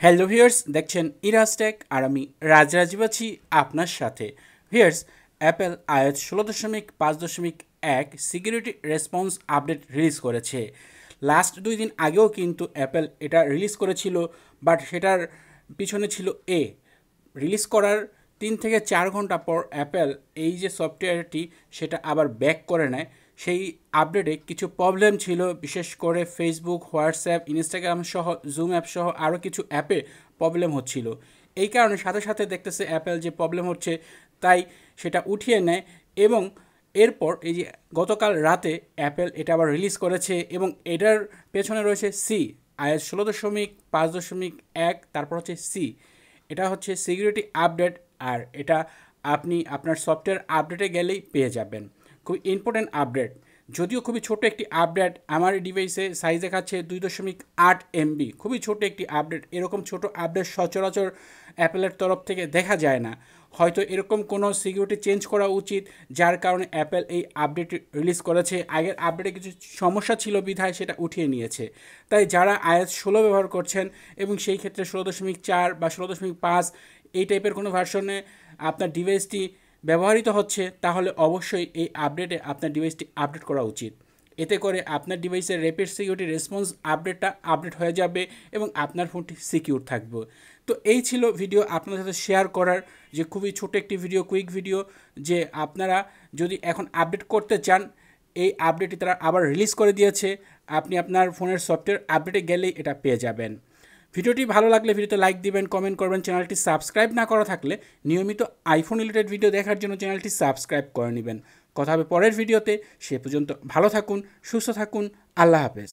Hello viewers, দেখছেন Iraj take আর আমি রাজরাজীব আছি আপনার সাথে। Viewers, Apple iOS 16.5.1 security response update release করেছে। লাস্ট 2 দিন আগেও কিন্তু অ্যাপেল এটা রিলিজ করেছিল, বাট সেটার পিছনে ছিল রিলিজ করার 3 থেকে 4 ঘন্টা পর অ্যাপেল এই যে সফটওয়্যারটি সেটা আবার ব্যাক করে নেয়। সেই আপডেটে কিছু প্রবলেম ছিল, বিশেষ করে ফেসবুক, হোয়াটসঅ্যাপ, ইনস্টাগ্রাম সহ জুম অ্যাপ সহ আরও কিছু অ্যাপে প্রবলেম হচ্ছিল। এই কারণে সাথে সাথে দেখতেছে অ্যাপেল যে প্রবলেম হচ্ছে, তাই সেটা উঠিয়ে নেয় এবং এরপর এই যে গতকাল রাতে অ্যাপেল এটা আবার রিলিজ করেছে এবং এটার পেছনে রয়েছে iOS 16.5.1, তারপর হচ্ছে এটা হচ্ছে সিকিউরিটি আপডেট। আর এটা আপনি আপনার সফটওয়্যার আপডেটে গেলেই পেয়ে যাবেন। খুব ইম্পর্টেন্ট আপডেট, যদিও খুবই ছোট একটি আপডেট। আমার ডিভাইসে সাইজ দেখাচ্ছে 2.8 MB, খুবই ছোট একটি আপডেট। এরকম ছোট আপডেট সচরাচর অ্যাপেলের তরফ থেকে দেখা যায় না। হয়তো এরকম কোনো সিকিউরিটি চেঞ্জ করা উচিত, যার কারণে অ্যাপেল এই আপডেট রিলিজ করেছে। আগের আপডেটে কিছু সমস্যা ছিল বিধায় সেটা উঠিয়ে নিয়েছে। তাই যারা iOS 16 ব্যবহার করছেন এবং সেই ক্ষেত্রে 16.4 বা 16.5 এই টাইপের কোনো ভার্সনে আপনার ডিভাইসটি ব্যবহৃত হচ্ছে, তাহলে অবশ্যই এই আপডেটে আপনার ডিভাইসটি আপডেট করা উচিত। এতে করে আপনার ডিভাইসের র্যাপিড সিকিউরিটি রেসপন্স আপডেটটা আপডেট হয়ে যাবে এবং আপনার ফোনটি সিকিউর থাকবে। তো এই ছিল ভিডিও আপনাদের সাথে শেয়ার করার, যে খুবই ছোট একটি ভিডিও, কুইক ভিডিও, যে আপনারা যদি এখন আপডেট করতে চান, এই আপডেটটি তারা আবার রিলিজ করে দিয়েছে। আপনি আপনার ফোনের সফটওয়্যার আপডেটে গেলেই এটা পেয়ে যাবেন। ভিডিওটি ভালো লাগলে ভিডিওতে লাইক দিবেন, কমেন্ট করবেন। চ্যানেলটি সাবস্ক্রাইব না করা থাকলে নিয়মিত আইফোন রিলেটেড ভিডিও দেখার জন্য চ্যানেলটি সাবস্ক্রাইব করে নেবেন। কথা হবে পরের ভিডিওতে। সে পর্যন্ত ভালো থাকুন, সুস্থ থাকুন। আল্লাহ হাফেজ।